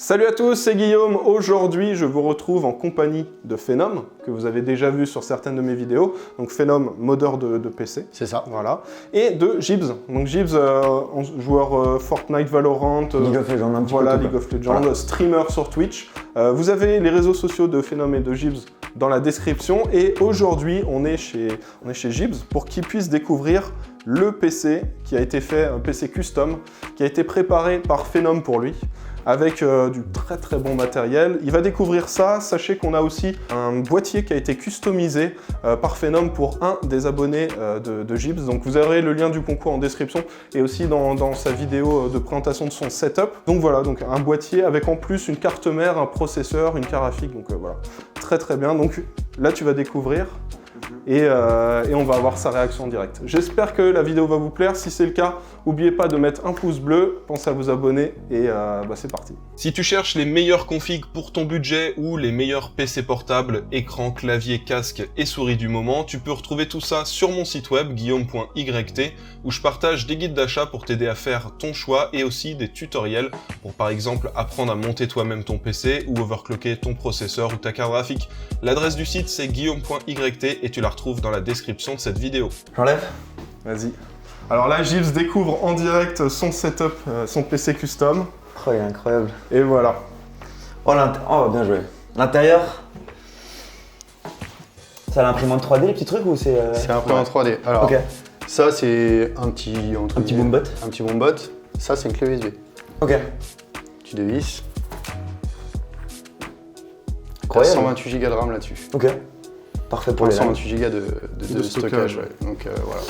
Salut à tous, c'est Guillaume. Aujourd'hui, je vous retrouve en compagnie de Phenom, que vous avez déjà vu sur certaines de mes vidéos. Donc Phenom, modeur de PC. C'est ça. Voilà. Et de Gibbs. Donc Gibbs, joueur Fortnite, Valorant, League of Legends, un petit voilà, peu. League of Legends, Voilà. streamer sur Twitch. Vous avez les réseaux sociaux de Phenom et de Gibbs dans la description. Et aujourd'hui, on est chez Gibbs pour qu'ils puissent découvrir le PC qui a été fait, un PC custom, qui a été préparé par Phenom pour lui, avec du très bon matériel. Il va découvrir ça. Sachez qu'on a aussi un boîtier qui a été customisé par Phenom pour un des abonnés de Gibbs. Donc vous aurez le lien du concours en description et aussi dans sa vidéo de présentation de son setup. Donc voilà, donc un boîtier avec en plus une carte mère, un processeur, une carte graphique. Donc voilà, très bien. Donc là tu vas découvrir. Et on va avoir sa réaction en direct. J'espère que la vidéo va vous plaire. Si c'est le cas, n'oubliez pas de mettre un pouce bleu, pensez à vous abonner et c'est parti. Si tu cherches les meilleures configs pour ton budget ou les meilleurs PC portables, écran, clavier, casque et souris du moment, tu peux retrouver tout ça sur mon site web guillaume.yt où je partage des guides d'achat pour t'aider à faire ton choix et aussi des tutoriels pour par exemple apprendre à monter toi-même ton PC ou overclocker ton processeur ou ta carte graphique. L'adresse du site c'est guillaume.yt et tu la retrouves dans la description de cette vidéo. J'enlève. Vas-y. Alors là, Gibbs découvre en direct son setup, son PC custom. Oh, il est incroyable. Et voilà. Oh, bien joué. L'intérieur, c'est à l'imprimante 3D, les petits trucs ou c'est... C'est un peu en 3D. Alors, Ok. ça c'est un petit boombot. Un petit boombot. Ça c'est une clé USB. Ok. Tu dévisses. Incroyable. 128 Go de RAM là-dessus. Ok. Parfait pour les lives. 128 Go de stockage. Ouais. Donc voilà.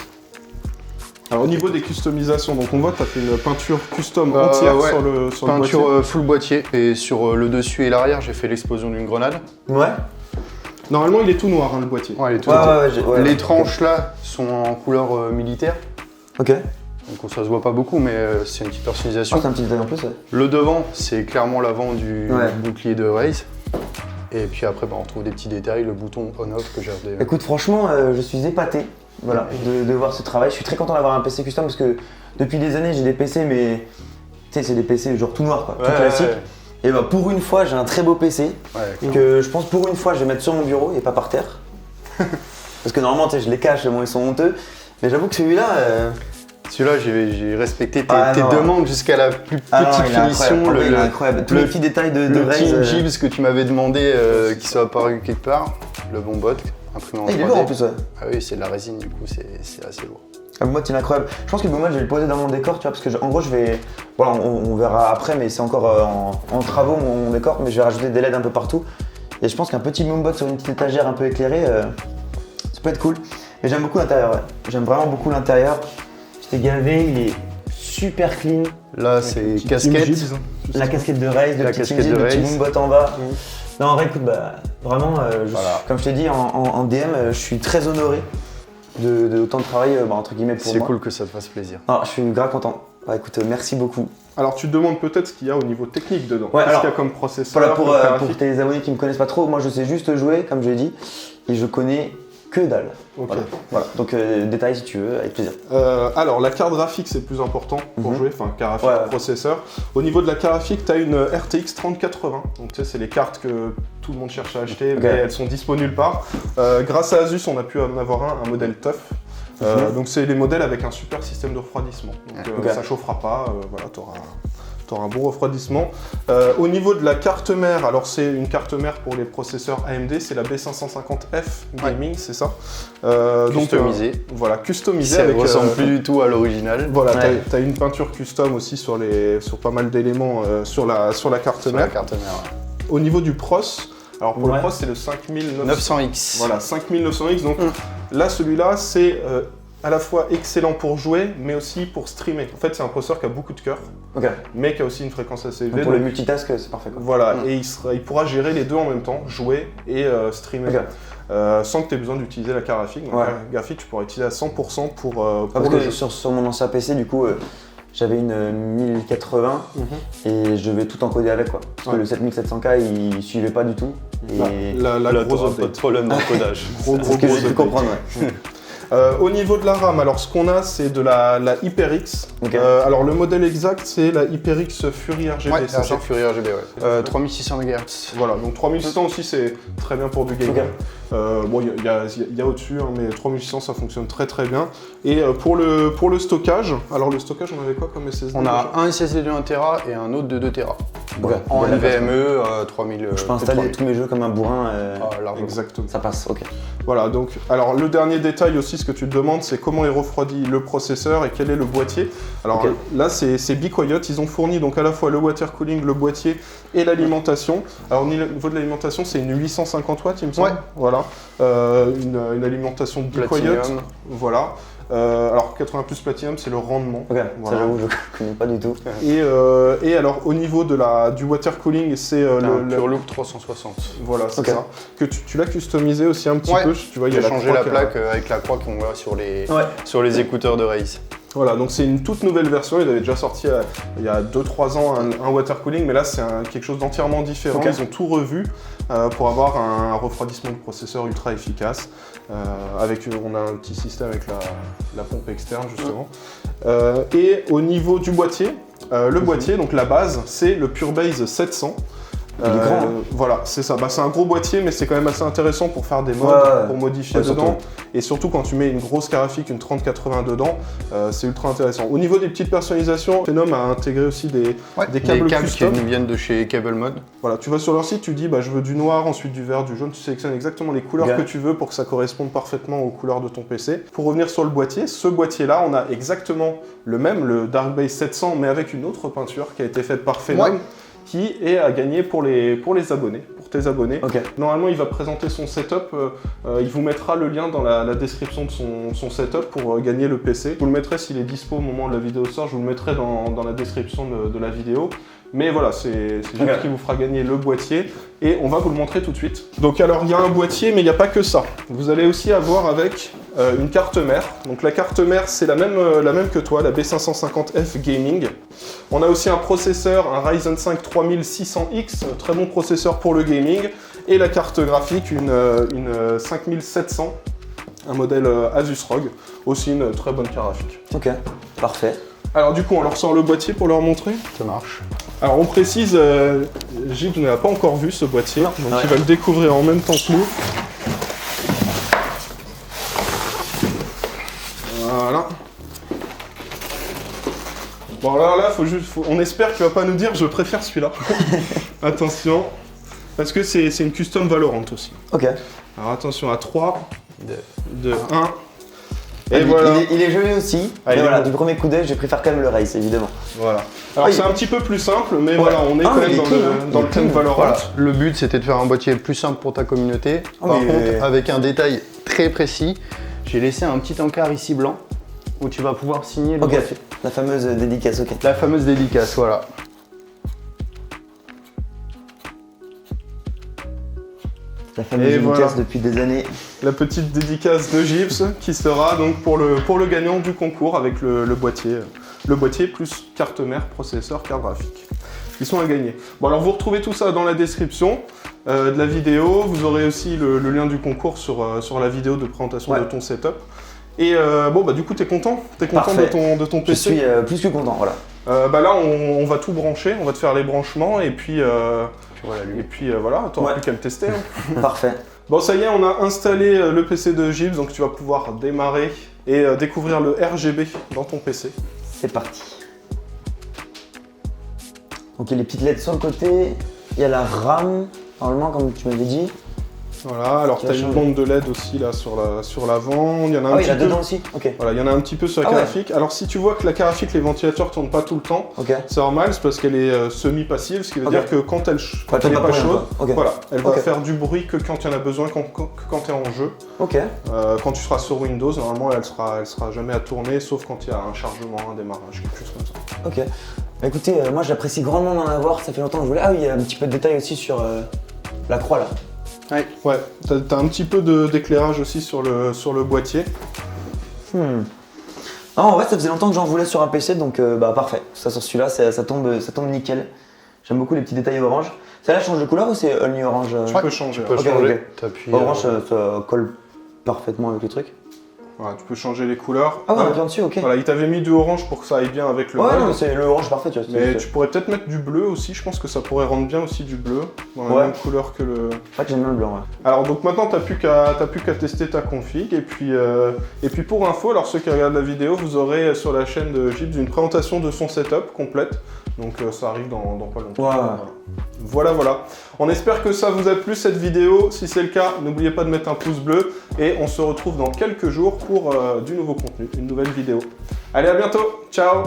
Alors au niveau des customisations, donc on voit que tu as fait une peinture custom entière ouais. sur le boîtier. Peinture full boîtier. Et sur le dessus et l'arrière, j'ai fait l'explosion d'une grenade. Ouais. Normalement, il est tout noir, hein, le boîtier. Ouais, il est tout Ouais. Les tranches là sont en couleur militaire. Ok. Donc ça se voit pas beaucoup, mais c'est une petite personnalisation. C'est un petit détail en plus, ouais. Le devant, c'est clairement l'avant du Ouais. bouclier de Raze. Et puis après, on retrouve des petits détails, le bouton on-off que j'ai redé. Écoute, franchement, je suis épaté de voir ce travail. Je suis très content d'avoir un PC custom parce que depuis des années, j'ai des PC, mais tu sais, c'est des PC genre tout noir, quoi, tout classique. Ouais. Et bah, pour une fois, j'ai un très beau PC que je pense pour une fois, je vais mettre sur mon bureau et pas par terre. Parce que normalement, tu sais, je les cache, bon, ils sont honteux. Mais j'avoue que celui-là. Celui-là, j'ai respecté tes non. demandes jusqu'à la plus petite finition. Il est incroyable. Tous les petits détails de le Raze. Team Gibbs que tu m'avais demandé qui soit apparu quelque part. Le bon bot, imprimé en 3D. Il est lourd en plus, ouais. Ah oui, c'est de la résine, du coup, c'est assez lourd. Le bot, il est incroyable. Je pense que le bot, je vais le poser dans mon décor, tu vois, parce que en gros, je vais. Voilà, on verra après, mais c'est encore en travaux mon décor, mais je vais rajouter des LED un peu partout. Et je pense qu'un petit boombot sur une petite étagère un peu éclairée, ça peut être cool. Mais j'aime beaucoup l'intérieur, ouais. J'aime vraiment beaucoup l'intérieur. J'étais gavé, il est super clean. Là, c'est Team casquette. Gibbs, hein. La casquette de Raze, le La petit casquette Team Gibbs, de le petit Raze. boombot en bas. Non, en vrai, écoute, vraiment, Voilà. comme je t'ai dit en DM, je suis très honoré de autant de travail, entre guillemets, pour C'est moi. cool que ça te fasse plaisir. Ah, je suis grave content. Écoute, merci beaucoup. Alors tu te demandes peut-être ce qu'il y a au niveau technique dedans. Ouais, Qu'est-ce alors, qu'il y a comme processeur, Voilà, comme pour graphique. tes abonnés qui me connaissent pas trop, moi je sais juste jouer, comme j'ai dit, et je connais que dalle. Ok. Voilà. Donc détail si tu veux, avec plaisir. Alors la carte graphique c'est plus important pour jouer, enfin carte graphique, Ouais. processeur. Au niveau de la carte graphique, tu as une RTX 3080, donc tu sais c'est les cartes que tout le monde cherche à acheter, mais elles sont dispo nulle part. Grâce à Asus on a pu en avoir un modèle TUF. Donc c'est les modèles avec un super système de refroidissement, donc ça chauffera pas, voilà, tu auras un bon refroidissement. Au niveau de la carte mère, alors c'est une carte mère pour les processeurs AMD, c'est la B550F Gaming, c'est ça. Customisé. Voilà, customisé Ça avec. ne ressemble plus du tout à l'original. Voilà, Ouais. tu as une peinture custom aussi sur pas mal d'éléments sur la carte Sur mère. la carte mère. Au niveau du pros, alors pour le Ouais. pros c'est le 5900. 900X. Voilà, 5900X. Donc là, celui-là, c'est à la fois excellent pour jouer, mais aussi pour streamer. En fait, c'est un processeur qui a beaucoup de cœur, Ok. mais qui a aussi une fréquence assez Donc élevée. pour le donc multitask, c'est parfait quoi. voilà, et il pourra gérer les deux en même temps, jouer et streamer. Ok. Sans que tu aies besoin d'utiliser la carte graphique. Donc Ouais. la carte graphique, tu pourras utiliser à 100% pour Parce le que jeu. sur mon ancien PC, du coup, j'avais une 1080 et je vais tout encoder avec quoi. Parce que le 7700K, il suivait pas du tout. Et La Là, grosse t'auras pas de update. problème d'encodage. Gros c'est ce que j'ai pu update. comprendre, ouais. Au niveau de la RAM, alors ce qu'on a, c'est de la HyperX. Ok. Alors le modèle exact, c'est la HyperX Fury RGB, Ouais, c'est ça Fury RGB, ouais. 3600 MHz. Voilà, donc 3600 aussi, c'est très bien pour du gaming. Ok. Bon, il y a au-dessus, hein, mais 3600, ça fonctionne très très bien. Et pour le stockage, alors le stockage, on avait quoi comme SSD? On a un SSD de 1 Tera et un autre de 2 Tera. Ok. En Ok, NVMe, 3000. Je peux installer 3000. tous mes jeux comme un bourrin. Largement. Exactement. Ça passe, ok. Voilà, donc, alors le dernier détail aussi, ce que tu te demandes, c'est comment est refroidi le processeur et quel est le boîtier. Alors Ok. là, c'est Be Quiet, ils ont fourni donc à la fois le water cooling, le boîtier et l'alimentation. Alors au niveau de l'alimentation, c'est une 850 watts, il me semble. Ouais. Voilà, une alimentation Be Quiet. Platinum. Voilà. Alors 80 plus Platinum, c'est le rendement. Ok, Voilà. ça j'avoue, je connais pas du tout. Et alors au niveau du water cooling, c'est Un Pure Loop 360. voilà, c'est Ok. ça. Que tu l'as customisé aussi un petit Ouais. peu. Tu vois, il y a J'ai changé la croix qui a- plaque avec la croix qu'on voit sur les, Ouais. sur les écouteurs de Race. Voilà, donc c'est une toute nouvelle version. Ils avaient déjà sorti il y a 2-3 ans un water cooling, mais là c'est quelque chose d'entièrement différent. Ok. Ils ont tout revu pour avoir un refroidissement du processeur ultra efficace. On a un petit système avec la pompe externe justement. Et au niveau du boîtier, le boîtier, donc la base, c'est le PureBase 700. Il est grand, hein. Voilà, c'est ça. Bah, c'est un gros boîtier, mais c'est quand même assez intéressant pour faire des mods, Ouais. pour modifier Ouais, dedans. surtout. Et surtout quand tu mets une grosse carafique, une 3080 dedans, c'est ultra intéressant. Au niveau des petites personnalisations, Phenom a intégré aussi des câbles qui custom. nous viennent de chez Cable Mod. Voilà, tu vas sur leur site, tu dis bah, je veux du noir, ensuite du vert, du jaune, tu sélectionnes exactement les couleurs Ok. que tu veux pour que ça corresponde parfaitement aux couleurs de ton PC. Pour revenir sur le boîtier, ce boîtier-là, on a exactement le même, le Darkbase 700, mais avec une autre peinture qui a été faite par Phenom. Ouais. Qui est à gagner pour les abonnés, pour tes abonnés. Ok. Normalement, il va présenter son setup, il vous mettra le lien dans la description de son setup pour gagner le PC. Je vous le mettrai s'il est dispo au moment de la vidéo sort, je vous le mettrai dans la description de la vidéo. Mais voilà, c'est juste Ok. qui vous fera gagner le boîtier et on va vous le montrer tout de suite. Donc alors, il y a un boîtier, mais il n'y a pas que ça. Vous allez aussi avoir avec une carte mère. Donc la carte mère, c'est la même que toi, la B550F Gaming. On a aussi un processeur, un Ryzen 5 3600X, très bon processeur pour le gaming. Et la carte graphique, une 5700, un modèle Asus ROG, aussi une très bonne carte graphique. Ok, parfait. Alors du coup, on leur sort le boîtier pour leur montrer. Ça marche. Alors on précise, Gilles n'a pas encore vu ce boîtier, donc Ouais. il va le découvrir en même temps que nous. Voilà. Bon alors là, on espère qu'il va pas nous dire je préfère celui-là. Attention, parce que c'est une custom Valorant aussi. Ok. Alors attention à 3, De- 2, 1. Ah, Et voilà. Il est joli aussi. Ah, mais il est voilà, beau. du premier coup d'œil, je préfère quand même le race, évidemment. Voilà. Alors Ah, c'est il- un petit peu plus simple, mais voilà, on est Ah, quand même il est dans clean, hein. dans Il le est thème clean. Valorant. Voilà. Le but c'était de faire un boîtier plus simple pour ta communauté. Ah, Par mais- contre, avec un détail très précis, j'ai laissé un petit encart ici blanc où tu vas pouvoir signer le Ok, boîtier. la fameuse dédicace, ok. La fameuse dédicace, voilà. La fameuse Et dédicace voilà. depuis des années. La petite dédicace de Gibbs qui sera donc pour le gagnant du concours avec le boîtier. Le boîtier plus carte mère, processeur, carte graphique. Ils sont à gagner. Bon alors vous retrouvez tout ça dans la description de la vidéo. Vous aurez aussi le lien du concours sur la vidéo de présentation Ouais. de ton setup. Et bon bah du coup t'es content Parfait. de ton Je PC. suis plus que content, voilà. Bah là on va tout brancher, on va te faire les branchements et puis Tu vois l'allumer. voilà, t'auras Ouais. plus qu'à le tester. Hein. Parfait. Bon, ça y est, on a installé le PC de Gibbs, donc tu vas pouvoir démarrer et découvrir le RGB dans ton PC. C'est parti. Donc il y a les petites LED sur le côté. Il y a la RAM, normalement, comme tu m'avais dit. Voilà, alors Qui tu as va une changer. bande de LED aussi là sur l'avant. Il y en a un Ah oui, petit là peu. dedans aussi. Ok. Voilà, il y en a un petit peu sur la Ah ouais. carafique. Alors si tu vois que la carafique, les ventilateurs tournent pas tout le temps, Ok. c'est normal, c'est parce qu'elle est semi-passive, ce qui veut Ok. dire que quand elle Quand n'est elle pas pas rien, chaude, quoi. Ok. voilà, elle va Ok. faire du bruit que quand il y en a besoin, que quand tu es en jeu. Ok. Quand tu seras sur Windows, normalement elle sera jamais à tourner, sauf quand il y a un chargement, un démarrage, quelque chose comme ça. Ok. Bah, écoutez, moi j'apprécie grandement d'en avoir. Ça fait longtemps que je voulais. Ah oui, il y a un petit peu de détail aussi sur la croix là. Ouais, t'as un petit peu d'éclairage aussi sur le boîtier. Non, en vrai, ça faisait longtemps que j'en voulais sur un PC, donc bah parfait. Ça sur celui-là, ça tombe nickel. J'aime beaucoup les petits détails orange. Ça là change de couleur ou c'est only orange Tu peux changer. Tu peux Ok, changer. ok. T'appuies, Orange, ça colle parfaitement avec le truc. Voilà, tu peux changer les couleurs. Ah ouais, on a bien dessus, ok. Voilà, il t'avait mis du orange pour que ça aille bien avec le Ouais, mug. non, c'est le orange parfait, tu vois. Mais tu pourrais peut-être mettre du bleu aussi, je pense que ça pourrait rendre bien aussi du bleu, dans la même couleur que le... C'est vrai que j'aime bien le blanc, ouais. Alors donc maintenant t'as plus qu'à tester ta config et puis pour info, alors ceux qui regardent la vidéo, vous aurez sur la chaîne de Gibs une présentation de son setup complète, donc ça arrive dans pas longtemps. Ouais. Voilà. On espère que ça vous a plu cette vidéo, si c'est le cas, n'oubliez pas de mettre un pouce bleu et on se retrouve dans quelques jours pour du nouveau contenu, une nouvelle vidéo. Allez, à bientôt, ciao.